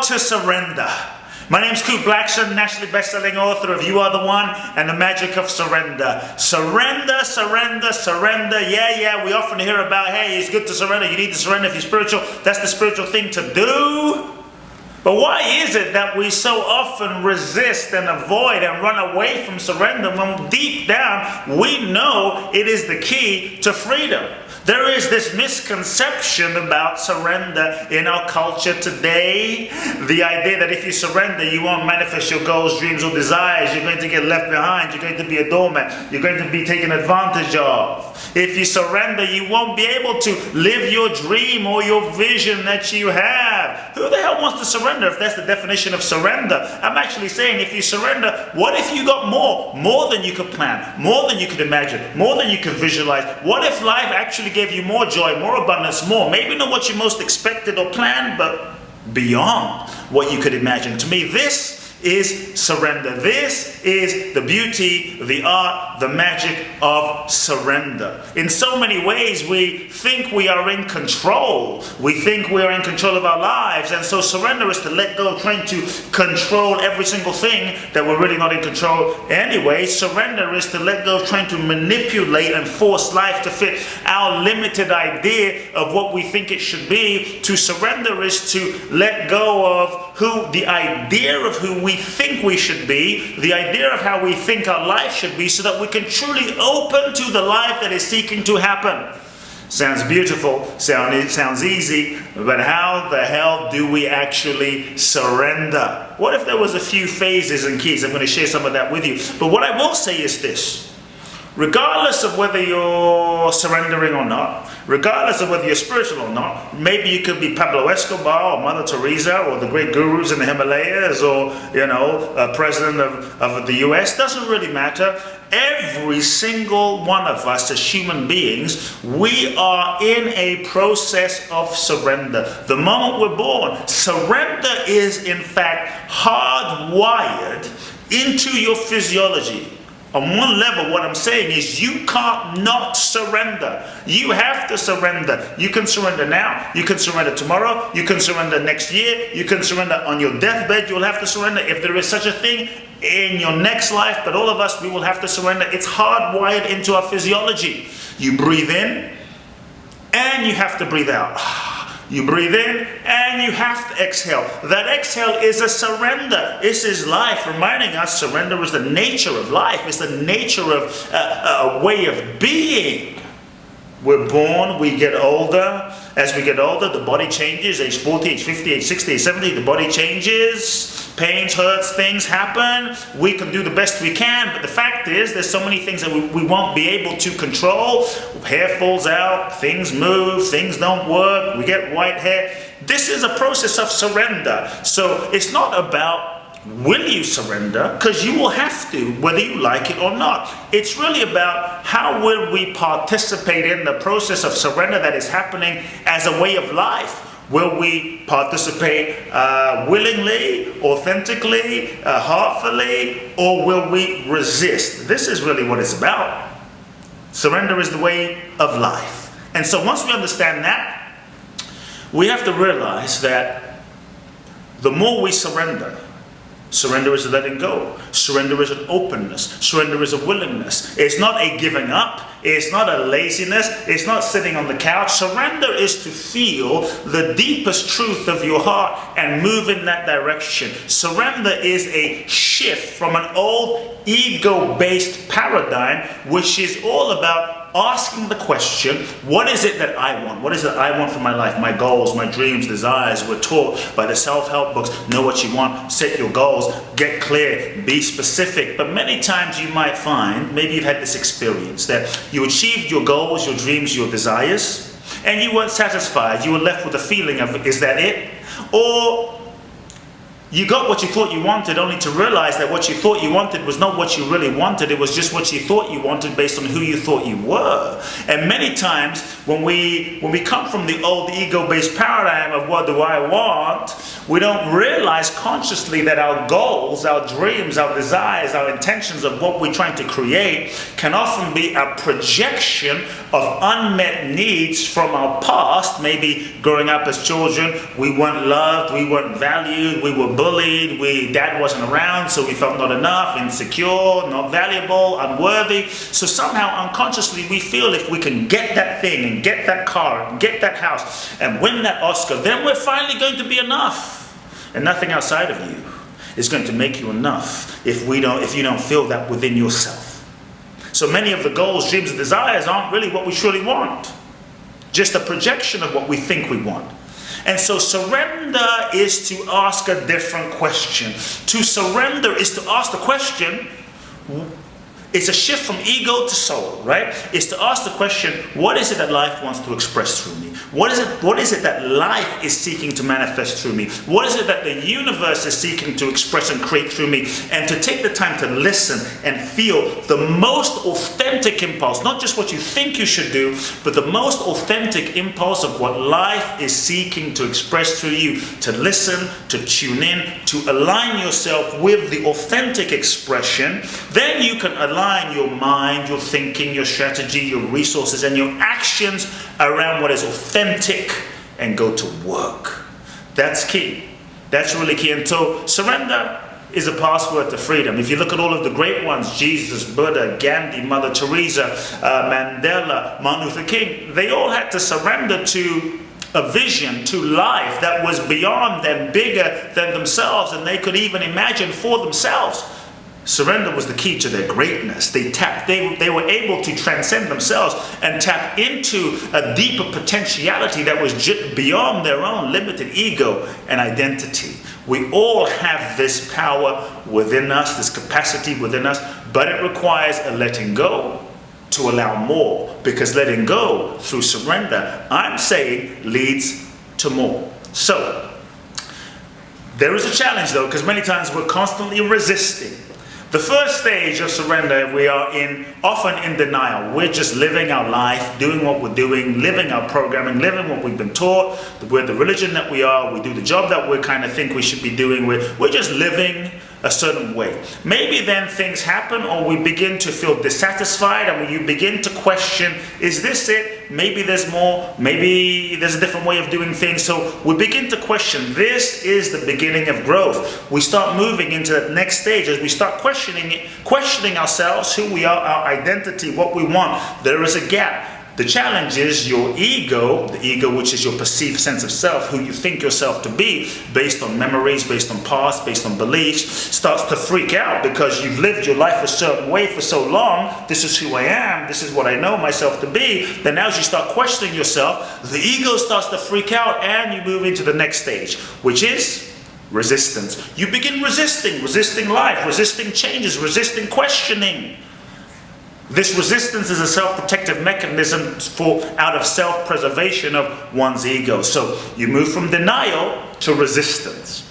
to surrender. My name's Kute Blackson, nationally best-selling author of You Are the One and the Magic of Surrender. Surrender, surrender, surrender. Yeah, we often hear about, hey, it's good to surrender. You need to surrender if you're spiritual. That's the spiritual thing to do. But why is it that we so often resist and avoid and run away from surrender when deep down we know it is the key to freedom? There is this misconception about surrender in our culture today. The idea that if you surrender, you won't manifest your goals, dreams, or desires. You're going to get left behind. You're going to be a doormat. You're going to be taken advantage of. If you surrender, you won't be able to live your dream or your vision that you have. Who the hell wants to surrender if that's the definition of surrender? I'm actually saying if you surrender, what if you got more? More than you could plan, more than you could imagine, more than you could visualize. What if life actually gave you more joy, more abundance, more? Maybe not what you most expected or planned, but beyond what you could imagine. To me, this is surrender. This is the beauty, the art, the magic of surrender. In so many ways, we think we are in control. We think we are in control of our lives. And so surrender is to let go, trying to control every single thing that we're really not in control anyway. Surrender is to let go, trying to manipulate and force life to fit our limited idea of what we think it should be. To surrender is to let go of the idea of who we think we should be, the idea of how we think our life should be, so that we can truly open to the life that is seeking to happen. Sounds beautiful, sounds easy, but how the hell do we actually surrender? What if there was a few phases and keys? I'm going to share some of that with you. But what I will say is this. Regardless of whether you're surrendering or not, regardless of whether you're spiritual or not, maybe you could be Pablo Escobar or Mother Teresa or the great gurus in the Himalayas or, president of the US, doesn't really matter. Every single one of us as human beings, we are in a process of surrender. The moment we're born, surrender is in fact hardwired into your physiology. On one level, what I'm saying is you can't not surrender. You have to surrender. You can surrender now. You can surrender tomorrow. You can surrender next year. You can surrender on your deathbed. You'll have to surrender if there is such a thing in your next life. But all of us, we will have to surrender. It's hardwired into our physiology. You breathe in and you have to breathe out. You breathe in and you have to exhale. That exhale is a surrender. This is life reminding us surrender is the nature of life. It's the nature of a way of being. We're born, we get older. As we get older, the body changes. Age 40, age 50, age 60, age 70, the body changes. Pains, hurts, things happen. We can do the best we can, but the fact is there's so many things that we won't be able to control. Hair falls out, things move, things don't work, we get white hair. This is a process of surrender. So it's not about will you surrender, because you will have to, whether you like it or not. It's really about how will we participate in the process of surrender that is happening as a way of life. Will we participate willingly, authentically, heartfully, or will we resist? This is really what it's about. Surrender is the way of life. And so once we understand that, we have to realize that the more we surrender, surrender is a letting go. Surrender is an openness. Surrender is a willingness. It's not a giving up. It's not a laziness. It's not sitting on the couch. Surrender is to feel the deepest truth of your heart and move in that direction. Surrender is a shift from an old ego-based paradigm, which is all about asking the question, what is it that I want? What is it I want for my life? My goals, my dreams, desires. We're taught by the self-help books, know what you want, set your goals, get clear, be specific. But many times you might find, maybe you've had this experience, that you achieved your goals, your dreams, your desires, and you weren't satisfied. You were left with a feeling of, is that it? Or you got what you thought you wanted, only to realize that what you thought you wanted was not what you really wanted. It was just what you thought you wanted based on who you thought you were. And many times when we come from the old ego-based paradigm of what do I want, We don't realize consciously that our goals, our dreams, our desires, our intentions of what we're trying to create can often be a projection of unmet needs from our past. Maybe growing up as children, we weren't loved, we weren't valued, we were bullied, dad wasn't around, so we felt not enough, insecure, not valuable, unworthy. So somehow unconsciously we feel if we can get that thing and get that car and get that house and win that Oscar, then we're finally going to be enough. And nothing outside of you is going to make you enough if you don't feel that within yourself. So many of the goals, dreams, and desires aren't really what we truly want. Just a projection of what we think we want. And so surrender is to ask a different question. To surrender is to ask the question, it's a shift from ego to soul, right? It's to ask the question, what is it that life wants to express through me? What is it that life is seeking to manifest through me? What is it that the universe is seeking to express and create through me? And to take the time to listen and feel the most authentic impulse, not just what you think you should do, but the most authentic impulse of what life is seeking to express through you. To listen, to tune in, to align yourself with the authentic expression. Then you can align your mind, your thinking, your strategy, your resources, and your actions around what is authentic and go to work. That's key. That's really key. And so surrender is a password to freedom. If you look at all of the great ones, Jesus, Buddha, Gandhi, Mother Teresa, Mandela, Martin Luther King, they all had to surrender to a vision, to life that was beyond and bigger than themselves, and they could even imagine for themselves. Surrender was the key to their greatness. They were able to transcend themselves and tap into a deeper potentiality that was just beyond their own limited ego and identity. We all have this power within us, this capacity within us, but it requires a letting go to allow more, because letting go through surrender, I'm saying, leads to more. So there is a challenge though, because many times we're constantly resisting. The first stage of surrender, we are often in denial. We're just living our life, doing what we're doing, living our programming, living what we've been taught. We're the religion that we are. We do the job that we kind of think we should be doing. We're just living a certain way. Maybe then things happen, or we begin to feel dissatisfied, and you begin to question, is this it? Maybe there's more. Maybe there's a different way of doing things. So we begin to question. This is the beginning of growth. We start moving into that next stage as we start questioning ourselves, who we are, our identity, what we want. There is a gap. The challenge is your ego, the ego which is your perceived sense of self, who you think yourself to be, based on memories, based on past, based on beliefs, starts to freak out because you've lived your life a certain way for so long. This is who I am, this is what I know myself to be. Then as you start questioning yourself, the ego starts to freak out, and you move into the next stage, which is resistance. You begin resisting life, resisting changes, resisting questioning. This resistance is a self-protective mechanism out of self-preservation of one's ego. So you move from denial to resistance.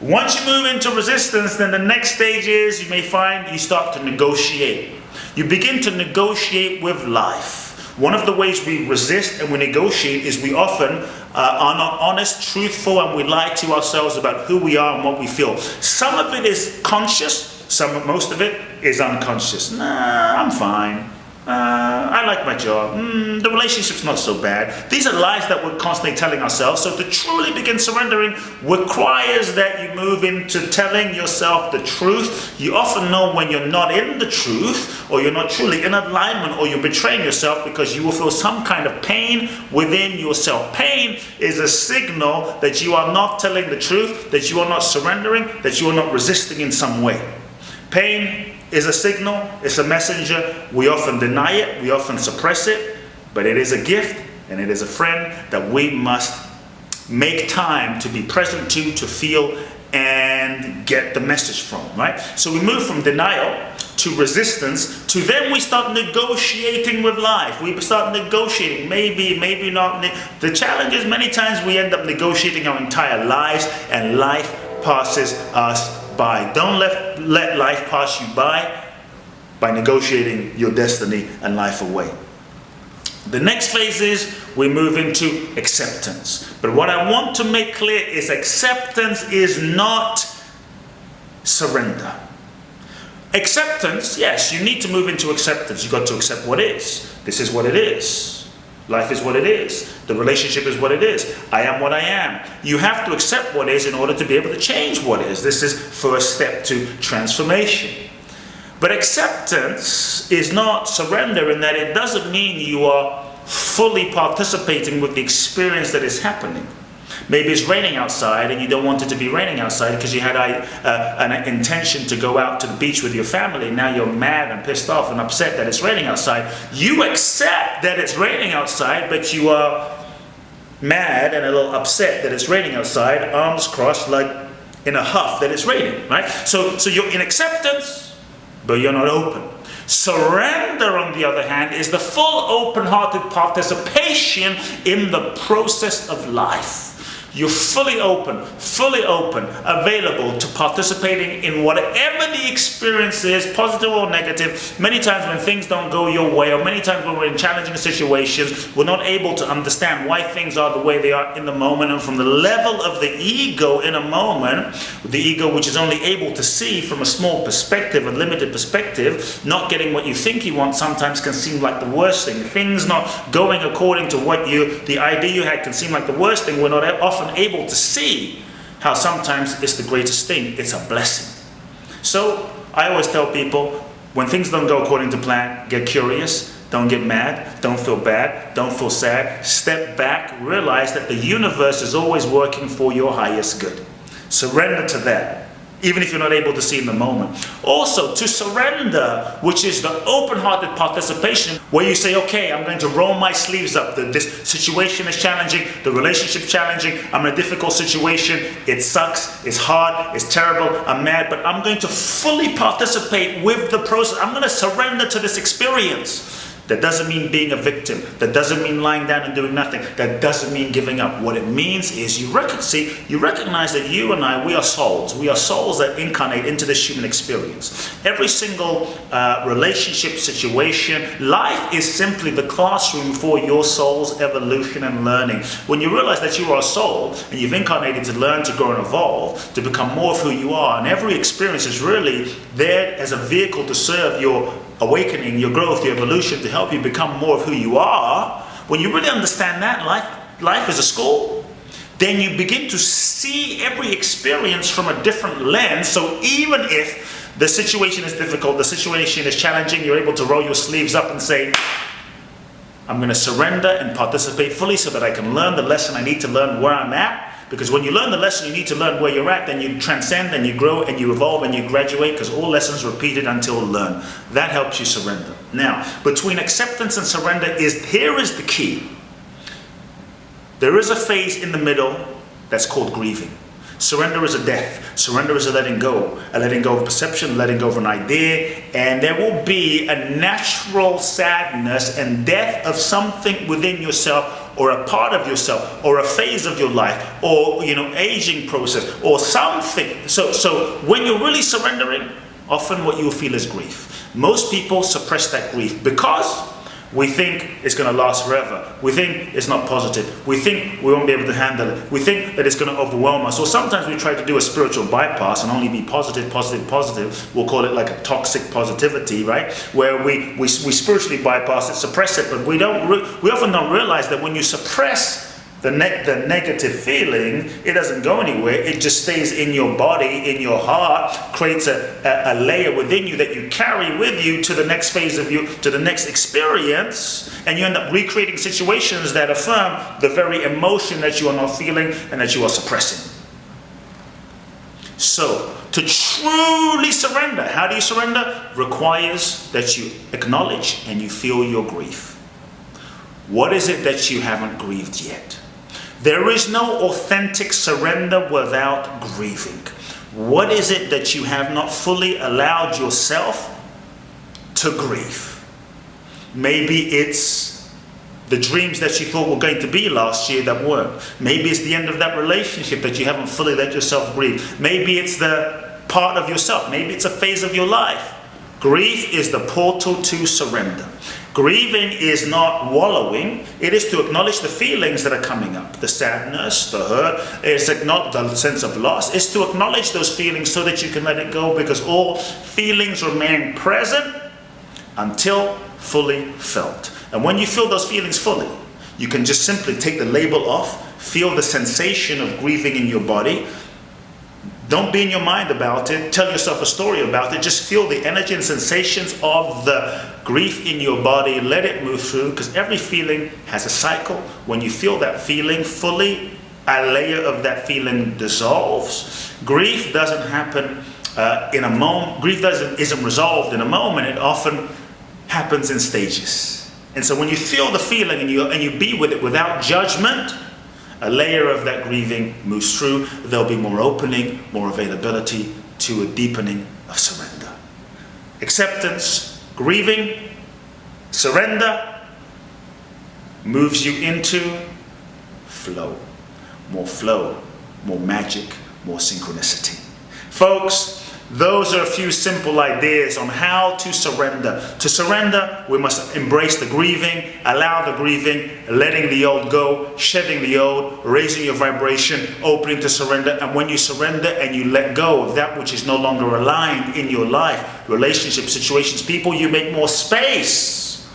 Once you move into resistance, then the next stage is, you may find, you start to negotiate. You begin to negotiate with life. One of the ways we resist and we negotiate is we often are not honest, truthful, and we lie to ourselves about who we are and what we feel. Some of it is conscious. Most of it is unconscious. Nah, I'm fine. I like my job. The relationship's not so bad. These are lies that we're constantly telling ourselves. So to truly begin surrendering requires that you move into telling yourself the truth. You often know when you're not in the truth, or you're not truly in alignment, or you're betraying yourself, because you will feel some kind of pain within yourself. Pain is a signal that you are not telling the truth, that you are not surrendering, that you are not resisting in some way. Pain is a signal, it's a messenger. We often deny it, we often suppress it, but it is a gift and it is a friend that we must make time to be present to feel and get the message from, right? So we move from denial to resistance to then we start negotiating with life. We start negotiating, maybe not. The challenge is many times we end up negotiating our entire lives, and life passes us by. Don't let life pass you by negotiating your destiny and life away. The next phase is we move into acceptance. But what I want to make clear is acceptance is not surrender. Acceptance, yes, you need to move into acceptance. You've got to accept what is. This is what it is. Life is what it is. The relationship is what it is. I am what I am. You have to accept what is in order to be able to change what is. This is first step to transformation. But acceptance is not surrender in that it doesn't mean you are fully participating with the experience that is happening. Maybe it's raining outside and you don't want it to be raining outside because you had an intention to go out to the beach with your family. Now you're mad and pissed off and upset that it's raining outside. You accept that it's raining outside, but you are mad and a little upset that it's raining outside, arms crossed like in a huff that it's raining, right? So you're in acceptance, but you're not open. Surrender, on the other hand, is the full open-hearted participation in the process of life. You're fully open, available to participating in whatever the experience is, positive or negative. Many times when things don't go your way, or many times when we're in challenging situations, we're not able to understand why things are the way they are in the moment. And from the level of the ego in a moment, the ego which is only able to see from a small perspective, a limited perspective, not getting what you think you want sometimes can seem like the worst thing. Things not going according to what the idea you had can seem like the worst thing. We're not often able to see how sometimes it's the greatest thing. It's a blessing. So I always tell people, when things don't go according to plan, get curious, don't get mad, don't feel bad, don't feel sad, step back, realize that the universe is always working for your highest good. Surrender to that, even if you're not able to see in the moment. Also, to surrender, which is the open-hearted participation, where you say, okay, I'm going to roll my sleeves up. This situation is challenging, the relationship challenging, I'm in a difficult situation, it sucks, it's hard, it's terrible, I'm mad, but I'm going to fully participate with the process. I'm going to surrender to this experience. That doesn't mean being a victim. That doesn't mean lying down and doing nothing. That doesn't mean giving up. What it means is you recognize that you and I, we are souls. We are souls that incarnate into this human experience. Every single relationship situation, life is simply the classroom for your soul's evolution and learning. When you realize that you are a soul and you've incarnated to learn, to grow and evolve, to become more of who you are, and every experience is really there as a vehicle to serve your awakening, your growth, your evolution, to help you become more of who you are. When you really understand that life is a school, then you begin to see every experience from a different lens. So even if the situation is difficult, the situation is challenging, you're able to roll your sleeves up and say, I'm going to surrender and participate fully so that I can learn the lesson I need to learn where I'm at. Because when you learn the lesson you need to learn where you're at, then you transcend and you grow and you evolve and you graduate, because all lessons repeated until learned. That helps you surrender. Now, between acceptance and surrender here is the key. There is a phase in the middle that's called grieving. Surrender is a death. Surrender is a letting go of perception, letting go of an idea, and there will be a natural sadness and death of something within yourself, or a part of yourself, or a phase of your life, or aging process, or something. So when you're really surrendering, often what you'll feel is grief. Most people suppress that grief because we think it's going to last forever. We think it's not positive. We think we won't be able to handle it. We think that it's going to overwhelm us. So sometimes we try to do a spiritual bypass and only be positive. We'll call it like a toxic positivity, right? Where we spiritually bypass it, suppress it, but we often don't realize that when you suppress the negative feeling, it doesn't go anywhere. It just stays in your body, in your heart, creates a layer within you that you carry with you to the next phase of you, to the next experience, and you end up recreating situations that affirm the very emotion that you are not feeling and that you are suppressing. So, to truly surrender, how do you surrender? Requires that you acknowledge and you feel your grief. What is it that you haven't grieved yet? There is no authentic surrender without grieving. What is it that you have not fully allowed yourself to grieve? Maybe it's the dreams that you thought were going to be last year that weren't. Maybe it's the end of that relationship that you haven't fully let yourself grieve. Maybe it's the part of yourself. Maybe it's a phase of your life. Grief is the portal to surrender. Grieving is not wallowing. It is to acknowledge the feelings that are coming up. The sadness, the hurt, it's not the sense of loss. It's to acknowledge those feelings so that you can let it go, because all feelings remain present until fully felt. And when you feel those feelings fully, you can just simply take the label off, feel the sensation of grieving in your body. Don't be in your mind about it. Tell yourself a story about it. Just feel the energy and sensations of the grief in your body. Let it move through, because every feeling has a cycle. When you feel that feeling fully, a layer of that feeling dissolves. Grief doesn't happen in a moment. Grief isn't resolved in a moment. It often happens in stages. And so when you feel the feeling and you be with it without judgment, a layer of that grieving moves through. There'll be more opening, more availability to a deepening of surrender. Acceptance, grieving, surrender moves you into flow, more magic, more synchronicity. Folks, those are a few simple ideas on how to surrender. To surrender, we must embrace the grieving, allow the grieving, letting the old go, shedding the old, raising your vibration, opening to surrender. And when you surrender and you let go of that which is no longer aligned in your life, relationships, situations, people, you make more space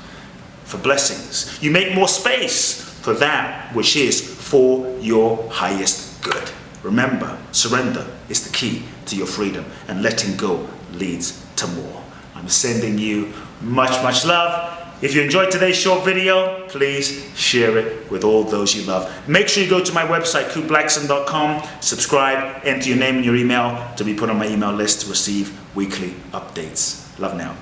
for blessings. You make more space for that which is for your highest good. Remember, surrender is the key to your freedom, and letting go leads to more. I'm sending you much love. If you enjoyed today's short video, please share it with all those you love. Make sure you go to my website, 𝐬𝐞𝐵lackson.com, subscribe, enter your name and your email to be put on my email list to receive weekly updates. Love now.